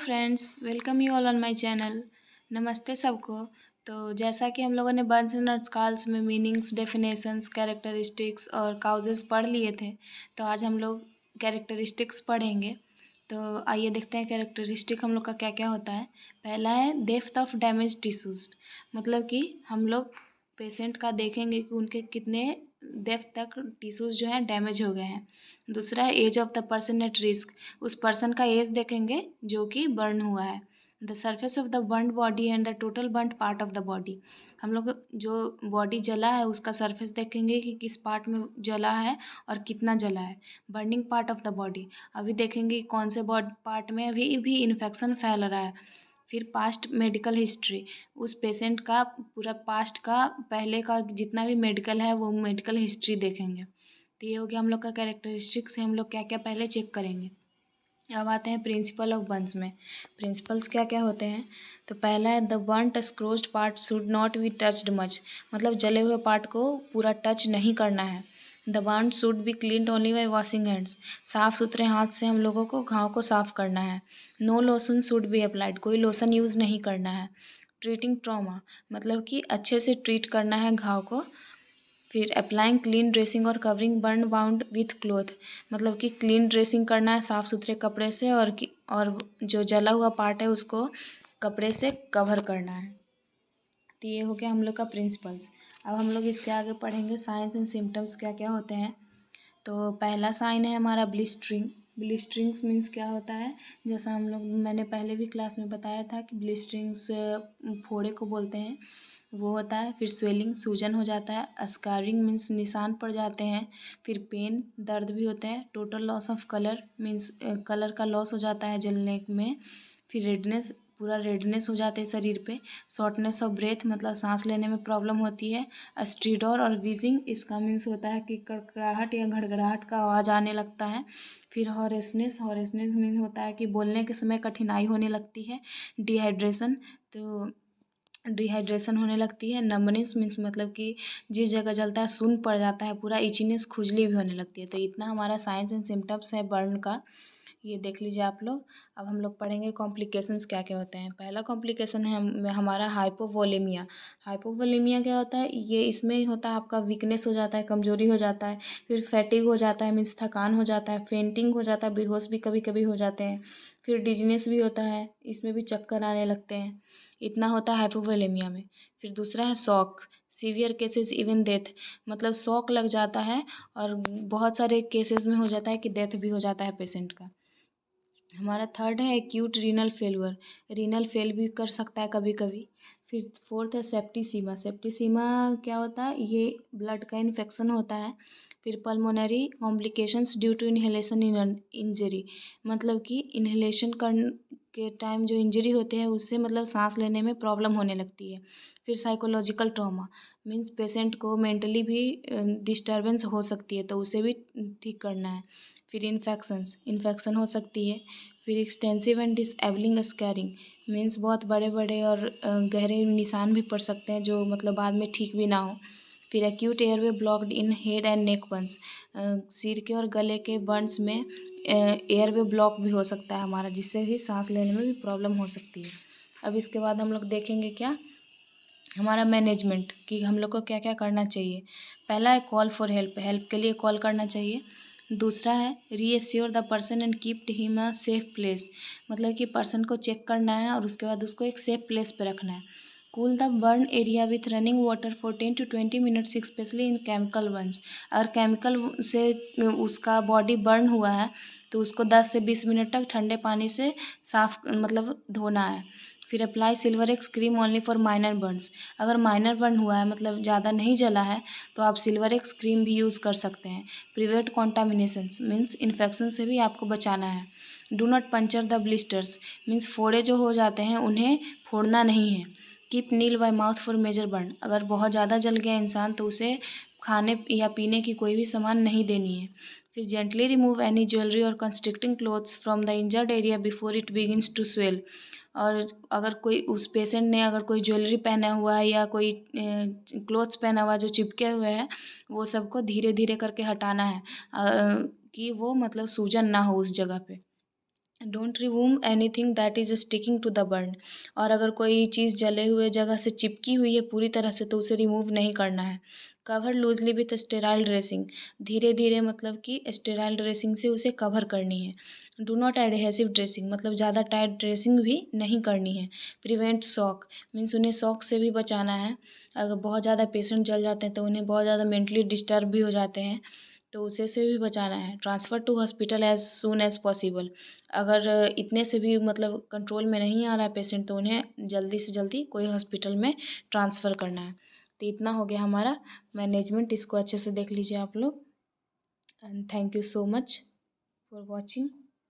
Friends, welcome you all on my channel. नमस्ते सबको। तो जैसा कि हम लोगों ने बर्न्स एंड नट्सकाल्स में मीनिंग्स, डेफिनेशंस, कैरेक्टरिस्टिक्स और काउजेस पढ़ लिए थे, तो आज हम लोग कैरेक्टरिस्टिक्स पढ़ेंगे। तो आइए देखते हैं कैरेक्टरिस्टिक हम लोग का क्या क्या होता है। पहला है डेप्थ ऑफ डैमेज टिश्यूज, मतलब कि हम लोग पेशेंट का देखेंगे कि उनके कितने डेप्थ तक टिश्यूज जो हैं डैमेज हो गए हैं। दूसरा है age of the person at risk, उस पर्सन का एज देखेंगे जो कि बर्न हुआ है। The surface of the burn body and the total burn part of the body, हम लोग जो बॉडी जला है उसका सरफेस देखेंगे कि किस पार्ट में जला है और कितना जला है। Burning part of the body, अभी देखेंगे कौन से बॉडी पार्ट में अभी भी इन्फेक्शन फैल रहा है। फिर पास्ट मेडिकल हिस्ट्री, उस पेशेंट का पूरा पास्ट का पहले का जितना भी मेडिकल है वो मेडिकल हिस्ट्री देखेंगे। तो ये हो गया हम लोग का कैरेक्टरिस्टिक्स से हम लोग क्या क्या पहले चेक करेंगे। अब आते हैं प्रिंसिपल ऑफ बर्न्स में। प्रिंसिपल्स क्या क्या होते हैं। तो पहला है the burnt exposed part should not be touched much, मतलब जले हुए पार्ट को पूरा टच नहीं करना है। The burn should be cleaned only by washing hands, साफ़ सुथरे हाथ से हम लोगों को घाव को साफ़ करना है। No lotion should be applied, कोई लोशन यूज़ नहीं करना है। ट्रीटिंग ट्रॉमा, मतलब कि अच्छे से ट्रीट करना है घाव को। फिर अप्लाइंग क्लीन ड्रेसिंग और covering burn bound with cloth, मतलब कि क्लीन ड्रेसिंग करना है साफ़ सुथरे कपड़े से, और जो जला हुआ पार्ट है उसको कपड़े से कवर करना है। तो ये हो गया हम लोग का प्रिंसिपल्स। अब हम लोग इसके आगे पढ़ेंगे साइंस एंड सिम्टम्स क्या क्या होते हैं। तो पहला साइन है हमारा ब्लिस्टरिंग। ब्लिस्टरिंग्स मीन्स क्या होता है, जैसा हम लोग मैंने पहले भी क्लास में बताया था कि ब्लिस्टरिंग्स फोड़े को बोलते हैं, वो होता है। फिर स्वेलिंग, सूजन हो जाता है। स्कारिंग मीन्स निशान पड़ जाते हैं। फिर पेन, दर्द भी होता है। Total loss of colour means colour का लॉस हो जाता है जलने में। फिर रेडनेस, पूरा रेडनेस हो जाते हैं शरीर पे। शॉर्टनेस ऑफ ब्रेथ, मतलब सांस लेने में प्रॉब्लम होती है। स्ट्रीडोर और वीजिंग, इसका मीन्स होता है कि कड़कड़ाहट या घड़घड़ाहट का आवाज़ आने लगता है। फिर हॉरेसनेस, हॉरेसनेस मीन होता है कि बोलने के समय कठिनाई होने लगती है। डिहाइड्रेशन, तो डिहाइड्रेशन होने लगती है। नंबनेस मीन्स मतलब कि जिस जगह जलता है सुन्न पड़ जाता है पूरा। इचीनेस, खुजली भी होने लगती है। तो इतना हमारा साइंस एंड सिम्टम्स है बर्न का, ये देख लीजिए आप लोग। अब हम लोग पढ़ेंगे कॉम्प्लिकेशंस क्या क्या होते हैं। पहला कॉम्प्लिकेशन है हमारा हाइपोवोलेमिया। हाइपोवोलेमिया क्या होता है, ये इसमें होता है आपका वीकनेस हो जाता है, कमजोरी हो जाता है। फिर फैटिग हो जाता है मीन्स थकान हो जाता है। फेंटिंग हो जाता है, बेहोश भी कभी कभी हो जाते हैं। फिर डिजीनेस भी होता है, इसमें भी चक्कर आने लगते हैं। इतना होता है हाइपोवोलेमिया में। फिर दूसरा है shock, severe cases even death, मतलब शॉक लग जाता है और बहुत सारे केसेस में हो जाता है कि डेथ भी हो जाता है पेशेंट का। हमारा थर्ड है acute renal failure, renal fail भी कर सकता है कभी कभी। फिर फोर्थ है सेप्टिसीमा। सेप्टिसीमा क्या होता है, ये ब्लड का इन्फेक्शन होता है। फिर pulmonary complications due to inhalation injury, मतलब कि इन्हेलेशन कर के टाइम जो इंजरी होते हैं उससे मतलब सांस लेने में प्रॉब्लम होने लगती है। फिर साइकोलॉजिकल ट्रॉमा मीन्स पेशेंट को मेंटली भी डिस्टर्बेंस हो सकती है, तो उसे भी ठीक करना है। फिर इन्फेक्शन हो सकती है। फिर extensive and disabling scaring means बहुत बड़े बड़े और गहरे निशान भी पड़ सकते हैं जो मतलब बाद में ठीक भी ना हो। फिर acute airway blocked in head and neck Burns, सिर के और गले के बर्न्स में एयरवे ब्लॉक भी हो सकता है हमारा, जिससे भी सांस लेने में भी प्रॉब्लम हो सकती है। अब इसके बाद हम लोग देखेंगे क्या हमारा मैनेजमेंट, कि हम लोग को क्या क्या करना चाहिए। पहला है कॉल फॉर हेल्प, हेल्प के लिए कॉल करना चाहिए। दूसरा है reassure the person and keep him a safe place, मतलब कि पर्सन को चेक करना है और उसके बाद उसको एक सेफ प्लेस पे रखना है। Cool the burn area with running water for 10 to 20 minutes, specially in chemical Burns, अगर केमिकल से उसका बॉडी बर्न हुआ है तो उसको 10 से 20 मिनट तक ठंडे पानी से साफ मतलब धोना है। फिर apply silver x cream only for minor Burns, अगर माइनर बर्न हुआ है मतलब ज़्यादा नहीं जला है तो आप सिल्वर एक्स क्रीम भी यूज़ कर सकते हैं। प्रिवेंट कॉन्टामिनेशंस मीन्स इन्फेक्शन से भी आपको बचाना है। Do not puncture the blisters means फोड़े जो हो जाते हैं उन्हें फोड़ना नहीं है। Keep nil by mouth for major burn, अगर बहुत ज़्यादा जल गया इंसान तो उसे खाने या पीने की कोई भी सामान नहीं देनी है। फिर जेंटली रिमूव एनी ज्वेलरी और constricting clothes from the injured area before it begins to swell, और अगर कोई उस पेशेंट ने अगर कोई ज्वेलरी पहना हुआ है या कोई क्लोथ्स पहना हुआ है जो चिपके हुए हैं, वो सबको धीरे धीरे करके हटाना है कि वो मतलब सूजन ना हो उस जगह पे। Don't remove anything that is sticking to the burn. और अगर कोई चीज़ जले हुए जगह से चिपकी हुई है पूरी तरह से तो उसे रिमूव नहीं करना है। Cover loosely with sterile dressing, धीरे धीरे मतलब कि स्टेराइल ड्रेसिंग से उसे कवर करनी है। डू नॉट एडहेसिव ड्रेसिंग, मतलब ज़्यादा टाइट ड्रेसिंग भी नहीं करनी है। प्रिवेंट शॉक, मीन्स उन्हें शॉक से भी बचाना है। अगर बहुत ज़्यादा पेशेंट जल जाते हैं तो उन्हें बहुत ज़्यादा मेंटली डिस्टर्ब भी हो जाते हैं, तो उसे से भी बचाना है। Transfer to hospital as soon as possible, अगर इतने से भी मतलब कंट्रोल में नहीं आ रहा है पेशेंट तो उन्हें जल्दी से जल्दी कोई हॉस्पिटल में ट्रांसफ़र करना है। तो इतना हो गया हमारा मैनेजमेंट, इसको अच्छे से देख लीजिए आप लोग। And thank you so much for watching.